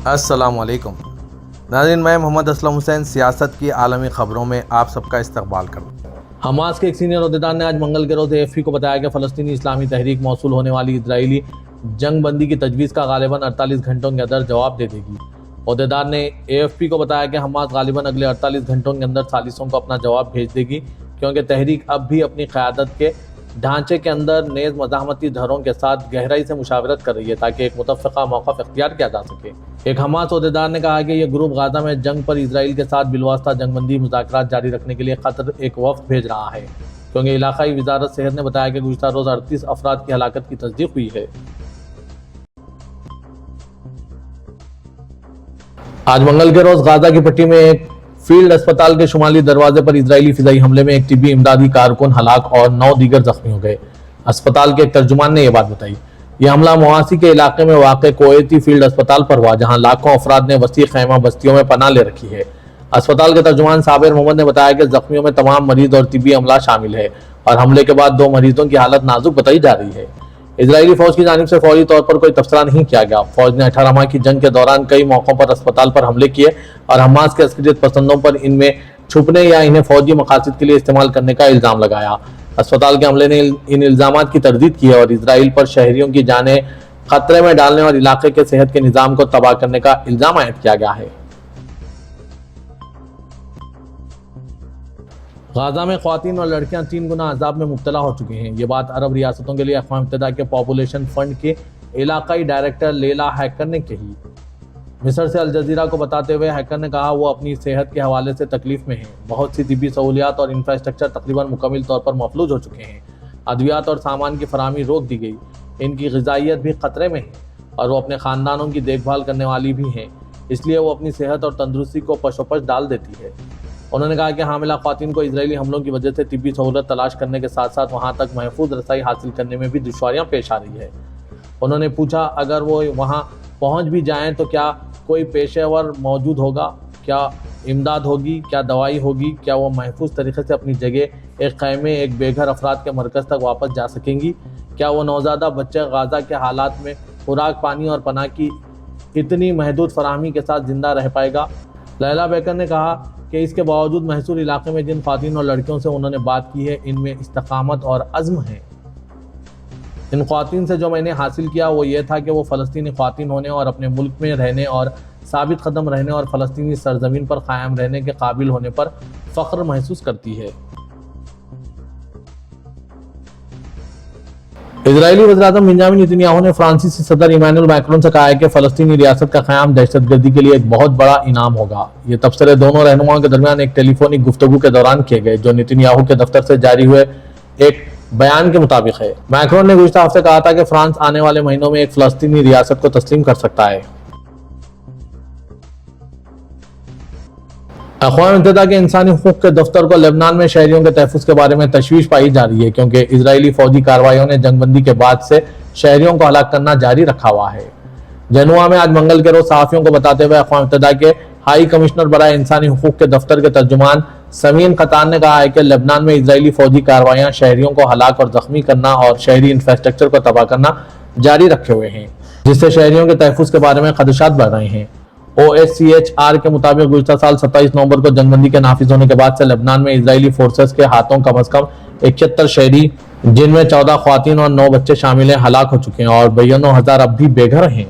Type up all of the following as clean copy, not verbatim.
अस्सलाम वालेकुम नाज़रीन, मैं मोहम्मद असलम हुसैन सियासत की आलमी ख़बरों में आप सबका इस्तकबाल करता हूँ। हमास के एक सीनियर अहदेदार ने आज मंगल के रोज़ AFP को बताया कि फ़लस्तीनी इस्लामी तहरीक मौसूल होने वाली इजरायली जंग बंदी की तजवीज़ का गालिबन 48 घंटों के अंदर जवाब दे देगी। अहदेदार ने AFP को बताया कि हमास गालिबन अगले 48 घंटों के अंदर सालिसों को अपना जवाब भेज देगी, क्योंकि तहरीक अब भी अपनी क़यादत के ढांचे के अंदर नेज़ मज़ाहमती धड़ों के साथ गहराई से मुशावरत कर रही है ताकि एक मुतफ़्फ़क़ा मौक़िफ़ इख्तियार किया जा सके। एक हमास अहदेदार ने कहा कि यह ग्रुप गाज़ा में जंग पर इसराइल के साथ बिलवास्ता जंगबंदी मुज़ाकरात जारी रखने के लिए क़तर एक वफ़द भेज रहा है, क्योंकि इलाक़ाई वज़ारत सेहत ने बताया कि गुज़िश्ता रोज़ 38 अफराद की हलाकत की तस्दीक हुई है। आज मंगल के रोज़ गाज़ा की पट्टी में एक फील्ड अस्पताल के शुमाली दरवाजे पर इजरायली फिजाई हमले में एक तिब्बी इमदादी कारकुन हलाक और 9 दीगर जख्मी हो गए। अस्पताल के एक तर्जुमान ने यह बात बताई। यह हमला मवासी के इलाके में वाक़े कोएती फील्ड अस्पताल पर हुआ, जहां लाखों अफराद ने वसी खैमा बस्तियों में पनाह ले रखी है। अस्पताल के तर्जुमान साबिर मोहम्मद ने बताया कि जख्मियों में तमाम मरीज और तिब्बी अमला शामिल है और हमले के बाद 2 मरीजों की हालत नाजुक बताई जा रही है। इजरायली फौज की जानिब से फौरी तौर पर कोई तबसरा नहीं किया गया। फौज ने 18 माह की जंग के दौरान कई मौकों पर अस्पताल पर हमले किए और हमास के अस्करियत पसंदों पर इनमें छुपने या इन्हें फौजी मकासद के लिए इस्तेमाल करने का इल्ज़ाम लगाया। अस्पताल के हमले ने इन इल्ज़ामात की तरदीद की है और इसराइल पर शहरियों की जानें खतरे में डालने और इलाके के सेहत के निज़ाम को तबाह करने का इल्ज़ाम आयद किया गया है। गाज़ा में ख्वातीन और लड़कियां 3 गुना अजाब में मुब्तला हो चुकी हैं। ये बात अरब रियासतों के लिए अक़वाम मुत्तहिदा के पॉपुलेशन फंड के इलाकाई डायरेक्टर लेला हैकर ने कही। मिस्र से अल जज़ीरा को बताते हुए हैकर ने कहा वो अपनी सेहत के हवाले से तकलीफ में हैं। बहुत सी तिब्बी सहूलियात और इंफ्रास्ट्रक्चर तकरीबन मुकम्मल तौर पर मफलूज हो चुके हैं। अद्वियात और सामान की फराहमी रोक दी गई। इनकी ग़िज़ाइयत भी ख़तरे में है और वो अपने ख़ानदानों की देखभाल करने वाली भी हैं, इसलिए वो अपनी सेहत और तंदुरुस्ती को पशोपश डाल देती है। उन्होंने कहा कि हामिला ख़वातीन को इजरायली हमलों की वजह से तिब्बी सहूलत तलाश करने के साथ साथ वहाँ तक महफूज रसाई हासिल करने में भी दुश्वारियाँ पेश आ रही है। उन्होंने पूछा, अगर वो वहाँ पहुँच भी जाएँ तो क्या कोई पेशेवर मौजूद होगा, क्या इमदाद होगी, क्या दवाई होगी, क्या वो महफूज तरीके से अपनी जगह एक खैमे एक बेघर अफराद के मरकज़ तक वापस जा सकेंगी, क्या वो नौज़ादा बच्चे गाज़ा के हालात में खुराक, पानी और पनाह की इतनी महदूद फराहमी के साथ ज़िंदा रह पाएगा। लैला बेकर ने कहा कि इसके बावजूद महसूर इलाके में जिन ख़वातीन और लड़कियों से उन्होंने बात की है, इनमें इस्तकामत और अज़्म है। इन ख़वातीन से जो मैंने हासिल किया वो ये था कि वो फ़लस्तीनी ख़वातीन होने और अपने मुल्क में रहने और साबित कदम रहने और फ़लस्तीनी सरज़मीन पर क़ायम रहने के काबिल होने पर फ़ख्र महसूस करती है। इजरायली वज़ीर-ए-आज़म बेंजामिन नेतन्याहू ने फ्रांसीसी सदर इमैनुअल मैक्रोन से कहा है कि फ़लस्तीनी रियासत का क़याम दहशतगर्दी के लिए एक बहुत बड़ा इनाम होगा। ये तबसरे दोनों रहनुमाओं के दरमियान एक टेलीफोनिक गुफ्तगू के दौरान किए गए, जो नेतन्याहू के दफ्तर से जारी हुए एक बयान के मुताबिक है। मैक्रोन ने गुज़िश्ता हफ्ते कहा था कि फ्रांस आने वाले महीनों में एक फ़लस्तीनी रियासत को तस्लीम कर सकता है। अक़वाम मुत्तहिदा के इंसानी हुकूक़ के दफ्तर को लेबनान में शहरियों के तहफ़्फ़ुज़ के बारे में तशवीश पाई जा रही है, क्योंकि इजरायली फौजी कार्रवाइयों ने जंगबंदी के बाद से शहरियों को हलाक करना जारी रखा हुआ है। जनुआ में आज मंगल के रोज़ सहाफ़ियों को बताते हुए अक़वाम मुत्तहिदा के हाई कमिश्नर बराए इंसानी हुकूक़ के दफ्तर के तर्जुमान समीन ख़तान ने कहा है कि लेबनान में इजरायली फौजी कार्रवाइयाँ शहरियों को हलाक और ज़ख्मी करना और शहरी इंफ्रास्ट्रक्चर को तबाह करना जारी रखे हुए हैं, जिससे शहरियों के तहफ़्फ़ुज़ के बारे में खदशात बढ़ रहे हैं। OHCHR के मुताबिक गुज़िश्ता साल 27 नवंबर को जंगबंदी के नाफिज होने के बाद से लेबनान में इजरायली फोर्सेस के हाथों कम अज़ कम 71 शहरी, जिनमें 14 ख़वातीन और 9 बच्चे शामिल हैं, हलाक हो चुके हैं और 92,000 अब भी बेघर हैं।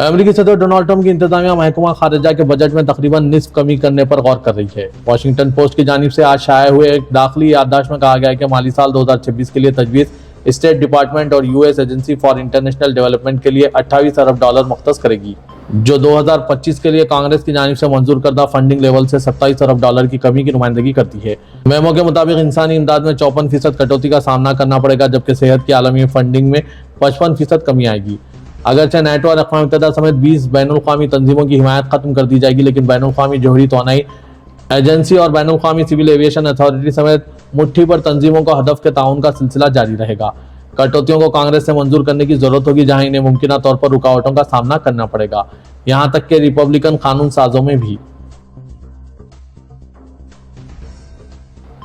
अमेरिकी सदर डोनाल्ड ट्रंप की इंतजामिया महकमा खारिजा के बजट में तकरीबन निस्फ कमी करने पर गौर कर रही है। वाशिंगटन पोस्ट की जानिब से आज शाया हुए एक दाखिली याददाश्त में कहा गया है कि माली साल 2026 के लिए तजवीज़ स्टेट डिपार्टमेंट और US agency for international development के लिए $28 अरब मुख्तस करेगी, जो 2025 के लिए कांग्रेस की जानिब से मंजूर करदा फंडिंग लेवल से $27 अरब की कमी की नुमाइंदगी करती है। मेमो के मुताबिक इंसानी इमदाद में 54% कटौती का सामना करना पड़ेगा, जबकि सेहत की आलमी फंडिंग में 55% कमी आएगी। अगरचे नेटो और अक़वाम मुत्तहिदा समेत 20 बैनुल-अक़वामी तंजीमों की हिमायत खत्म कर दी जाएगी, लेकिन बैनुल-अक़वामी जोहरी तोनाई एजेंसी और बैनुल-अक़वामी सिविल एविएशन अथॉरिटी समेत मुट्ठी पर तंजीमों को हदफ के ताउन का सिलसिला जारी रहेगा। कटौतियों को कांग्रेस से मंजूर करने की जरूरत होगी, जहां इन्हें मुमकिन तौर पर रुकावटों का सामना करना पड़ेगा, यहां तक कि रिपब्लिकन कानून साजों में भी।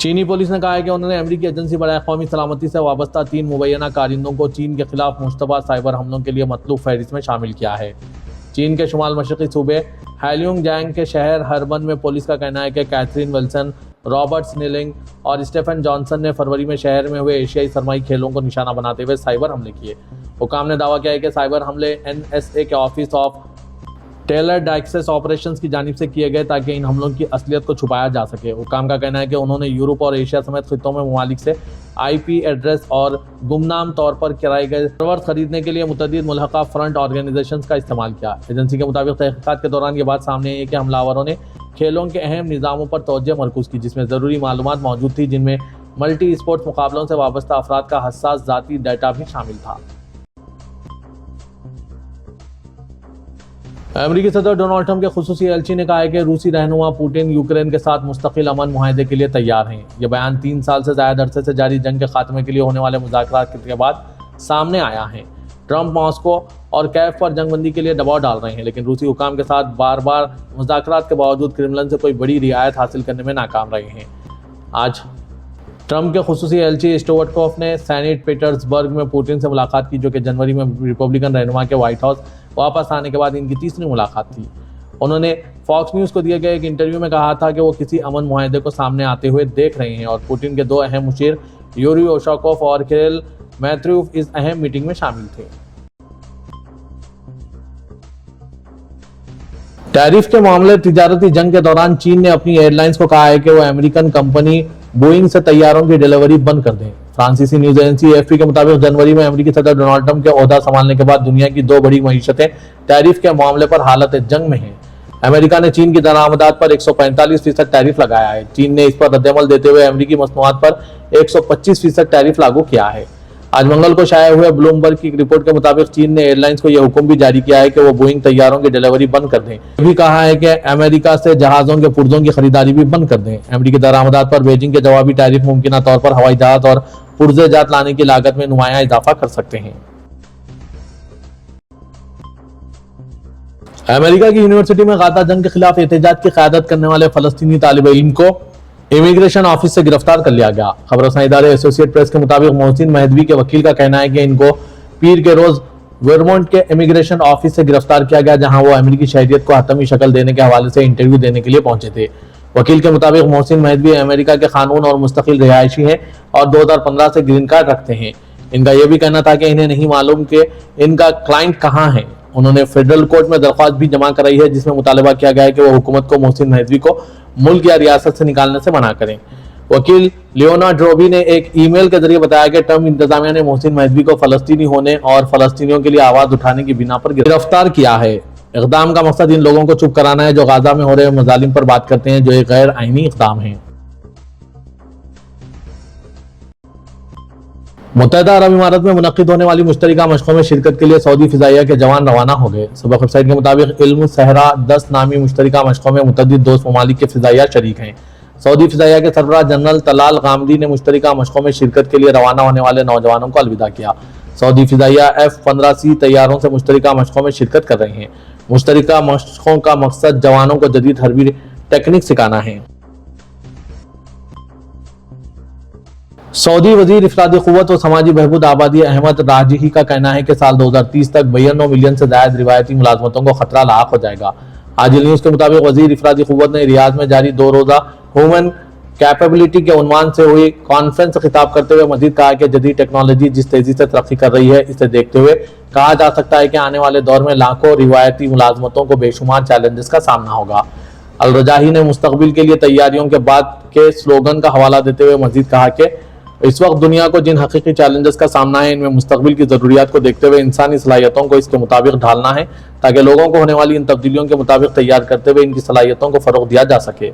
चीनी पुलिस ने कहा है कि उन्होंने अमेरिकी एजेंसी बरए कौमी सलामती से वाबस्ता 3 मुबैना कारिंदों को चीन के खिलाफ मुश्तबा साइबर हमलों के लिए मतलूब फहरिस्त में शामिल किया है। चीन के शुमाल मशरक़ी सूबे हैलियोंगजांग के शहर हरबन में पुलिस का कहना है कि कैथरीन विल्सन, रॉबर्ट स्निलिंग और स्टेफन जॉनसन ने फरवरी में शहर में हुए एशियाई सरमाई खेलों को निशाना बनाते हुए साइबर हमले किए। हुकाम ने दावा किया है कि साइबर हमले NSA के office of tailored access operations की जानिब से किए गए ताकि इन हमलों की असलियत को छुपाया जा सके। हुकाम का कहना है कि उन्होंने यूरोप और एशिया समेत खित्तों में ममालिक से IP एड्रेस और गुमनाम तौर पर किराए गए सर्वर खरीदने के लिए मुतअद्दिद मुल्हका फ्रंट ऑर्गेनाइजेशंस का इस्तेमाल किया। एजेंसी के मुताबिक तहकीकात के दौरान ये बात सामने आई है कि हमलावरों ने खेलों के अहम निज़ामों पर तवज्जो मरकूज़ की, जिसमें ज़रूरी मालूमात मौजूद थी, जिनमें मल्टी स्पोर्ट्स मुकाबलों से वाबस्ता अफराद का हसास ज़ाती डाटा भी शामिल था। अमेरिकी सदर डोनाल्ड ट्रंप के खुसूसी एलची ने कहा है कि रूसी रहनुमा पुतिन यूक्रेन के साथ मुस्तकिल अमन मुआहदे के लिए तैयार हैं। यह बयान 3 साल से ज़्यादा अरसे से जारी जंग के खात्मे के लिए होने वाले मुज़ाकरात के बाद सामने आया है। ट्रंप मॉस्को और कैफ पर जंगबंदी के लिए दबाव डाल रहे हैं, लेकिन रूसी हुकाम के साथ बार बार मुज़ाकरात के बावजूद क्रेमलिन से कोई बड़ी रियायत हासिल करने में नाकाम रहे हैं। आज ट्रंप के खुसूसी एलची स्टोवटकोफ ने सेनेट पीटर्सबर्ग में पुतिन से मुलाकात की, जो कि जनवरी में रिपब्लिकन रहनुमा के व्हाइट हाउस वापस आने के बाद इनकी तीसरी मुलाकात थी। उन्होंने फॉक्स न्यूज़ को दिए गए एक इंटरव्यू में कहा था कि वो किसी अमन मुआहदे को सामने आते हुए देख रहे हैं और पुतिन के 2 अहम मुशीर यूरी ओशाकोव और किरिल मैत्र्यूव इस अहम मीटिंग में शामिल थे। टैरिफ के मामले तिजारती जंग के दौरान चीन ने अपनी एयरलाइंस को कहा है कि वो अमेरिकन कंपनी बोइंग से तैयारों की डिलीवरी बंद कर दें। फ्रांसीसी न्यूज एजेंसी AFP के मुताबिक जनवरी में अमेरिकी सदर डोनाल्ड ट्रंप के ओहदा संभालने के बाद दुनिया की 2 बड़ी मईशतें टैरिफ के मामले पर हालत जंग में हैं। अमेरिका ने चीन की दरामदात पर 145% टैरिफ लगाया है। चीन ने इस पर रद्दमल देते हुए अमेरिकी मसनूआत पर 125% टैरिफ लागू किया है। आज मंगल को शाया हुए ब्लूमबर्ग की रिपोर्ट के मुताबिक चीन ने एयरलाइंस को यह हुक्म भी जारी किया है कि वो बोइंग तैयारों की डिलीवरी बंद कर दें। ये भी कहा है कि अमेरिका से जहाजों के पुर्जों की खरीदारी भी बंद कर दें। अमेरिकी दरामदात पर बीजिंग के जवाबी टैरिफ मुमकिन तौर पर हवाई जहाज और पुर्जे जात लाने की लागत में नुमाया इजाफा कर सकते हैं। अमेरिका की यूनिवर्सिटी में गाजा जंग के खिलाफ एहतजाज की क़यादत करने वाले फलस्तीनी तालिब इल्म को इमिग्रेशन ऑफिस से गिरफ्तार कर लिया गया। खबर इदारे एसोसिएट प्रेस के मुताबिक मोहसिन महदवी के वकील का कहना है कि इनको पीर के रोज वर्मोंट के इमिग्रेशन ऑफिस से गिरफ्तार किया गया, जहां वो अमेरिकी शहरियत को हतमी शक्ल देने के हवाले से इंटरव्यू देने के लिए पहुंचे थे। वकील के मुताबिक मोहसिन महदवी अमेरिका के कानून और मुस्तकिल रिहायशी हैं और 2015 से ग्रीन कार्ड रखते हैं। इनका यह भी कहना था कि इन्हें नहीं मालूम कि इनका क्लाइंट कहाँ है। उन्होंने फेडरल कोर्ट में दरख्वास्त भी जमा कराई है, जिसमें मुतालबा किया गया है कि वो हुकूमत को मोहसिन महदवी को मुल्क या रियासत से निकालने से मना करें। वकील लियोना ड्रोबी ने एक ईमेल के जरिए बताया कि ट्रंप इंतजामिया ने मोहसिन महदवी को फलस्तीनी होने और फलस्तीनियों के लिए आवाज उठाने की बिना पर गिरफ्तार किया है। इक़दाम का मकसद इन लोगों को चुप कराना है जो गाजा में हो रहे मजालिम पर बात करते हैं, जो एक गैर आईनी इक़दाम है। मुत्तहदा अरब इमारात में मुनक्किद होने वाली मुश्तरका मशकों में शिरकत के लिए सऊदी फिजाइया के जवान रवाना हो गए। सबक वेबसाइट के मुताबिक इल्म सहरा 10 नामी मुश्तरका मशकों में मुतअद्दिद दोस्त ममालिक के फिजाइया शरीक हैं। सऊदी फिजाइया के सरबराह जनरल तलाल गामदी ने मुश्तरका मशकों में शिरकत के लिए रवाना होने वाले नौजवानों को अलविदा किया। सऊदी फिजाइया F-15C तैयारों से मुश्तरका मशकों में शिरकत कर रहे हैं। मुश्तरका मशकों का मकसद जवानों को जदीद हरबी टेक्निक सिखाना है। सऊदी वजीर इफरादी क़ुव्वत व समाजी बहबूद आबादी अहमद राजिही का कहना है कि साल 2030 तक 92 मिलियन से ज्यादा रिवायती मुलाजमतों को खतरा लाक हो जाएगा। आजिल न्यूज के मुताबिक वजीर इफरादी क़ुव्वत ने रियाद में जारी 2 रोज़ा ह्यूमन कैपेबिलिटी के उन्वान से हुई कॉन्फ्रेंस से खिताब करते हुए मजीद कहा कि जदीद टेक्नोलॉजी जिस तेजी से तरक्की कर रही है, इसे देखते हुए कहा जा सकता है कि आने वाले दौर में लाखों रिवायती मुलाजमतों को बेशुमार चैलेंजेस का सामना होगा। अल रजाही ने मुस्तकबिल के लिए तैयारियों के बाद के स्लोगन का हवाला देते हुए मजीद कहा कि इस वक्त दुनिया को जिन हकीकी चैलेंजेस का सामना है, इनमें मुस्तकबिल की ज़रूरियात को देखते हुए इंसानी सलाहियतों को इसके मुताबिक ढालना है, ताकि लोगों को होने वाली इन तब्दीलियों के मुताबिक तैयार करते हुए इनकी सलाहियतों को फरोग दिया जा सके।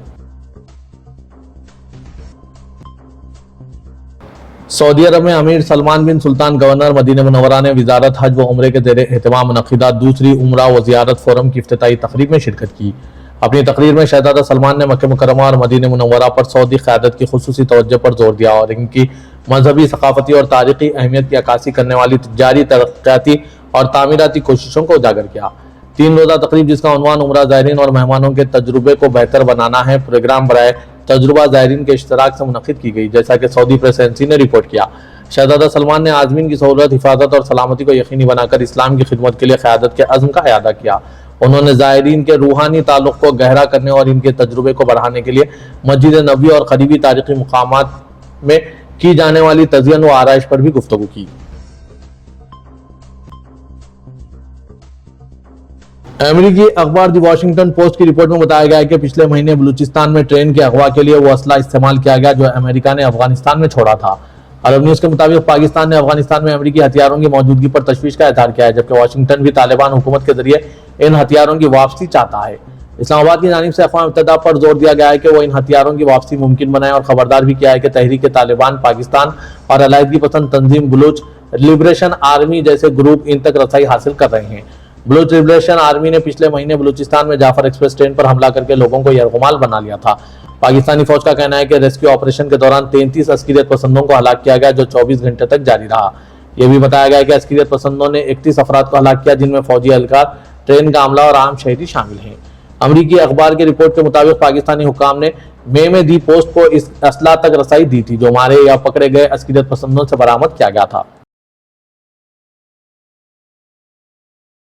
सऊदी अरब में अमीर सलमान बिन सुल्तान गवर्नर मदीना मुनव्वरा ने वजारत हज व उम्रे के ज़ेरे एहतमाम मुनक्किदा दूसरी उम्रा व ज़ियारत फोरम की इफ्तिताई तकरीब में शिरकत की। अपनी तकरीर में शहजादा सलमान ने मक्का मुकर्रमा और मदीना मुनव्वरा पर सऊदी क़यादत की खुसूसी तवज्जो पर जोर दिया और इनकी मजहबी, सकाफती और तारीखी अहमियत की अक्कासी करने वाली जारी तरक्याती और तामीराती कोशिशों को उजागर किया। 3 रोज़ा तकरीब, जिसका उन्वान उम्रा ज़ायरीन और मेहमानों के तजुर्बे को बेहतर बनाना है, प्रोग्राम बराए तजुर्बा ज़ायरीन के इश्तराक से मुनक़िद की गई, जैसा कि सऊदी प्रेस एजेंसी ने रिपोर्ट किया। शहज़ादा सलमान ने आज़मीन की सहूलत, हिफाजत और सलामती को यकीनी बनाकर इस्लाम की खिदमत के लिए क़यादत के अज़्म का इआदा किया। उन्होंने ज़ायरीन के रूहानी ताल्लुक़ को गहरा करने और इनके तजुर्बे को बढ़ाने के लिए मस्जिद नबवी और करीबी तारीख़ी मुक़ामात में की जाने वाली तज़य्युन व आराइश पर भी गुफ्तगू की। अमेरिकी अखबार दी वाशिंगटन पोस्ट की रिपोर्ट में बताया गया है कि पिछले महीने बलूचिस्तान में ट्रेन के अगवा के लिए वो असला इस्तेमाल किया गया जो अमेरिका ने अफगानिस्तान में छोड़ा था। अरब न्यूज़ के मुताबिक पाकिस्तान ने अफगानिस्तान में अमेरिकी हथियारों की मौजूदगी पर तशवीश का इजहार किया है, जबकि वाशिंगटन भी तालिबान हुकूमत के जरिए इन हथियारों की वापसी चाहता है। इस्लामाबाद की जानिब से अक़वाम मुत्तहिदा पर जोर दिया गया है कि वो इन हथियारों की वापसी मुमकिन बनाए और खबरदार भी किया है कि तहरीक तालिबान, पाकिस्तान और अलायदगी पसंद तंजीम बलूच लिबरेशन आर्मी जैसे ग्रुप इन तक रसाई हासिल कर रहे हैं। बलूच लिबरेशन आर्मी ने पिछले महीने बलूचिस्तान में जाफर एक्सप्रेस ट्रेन पर हमला करके लोगों को यरगुमाल बना लिया था। पाकिस्तानी फौज का कहना है कि रेस्क्यू ऑपरेशन के दौरान 33 अस्करियत पसंदों को हलाक किया गया, जो 24 घंटे तक जारी रहा। यह भी बताया गया कि अस्करियत पसंदों ने 31 अफराद को हलाक किया, जिनमें फौजी एहलकार, ट्रेन का अमला और आम शहरी शामिल हैं। अमरीकी अखबार की रिपोर्ट के मुताबिक पाकिस्तानी हुक्काम ने मई में दी पोस्ट को इस असला तक रसाई दी थी, जो मारे या पकड़े गए अस्करियत पसंदों से बरामद किया गया था।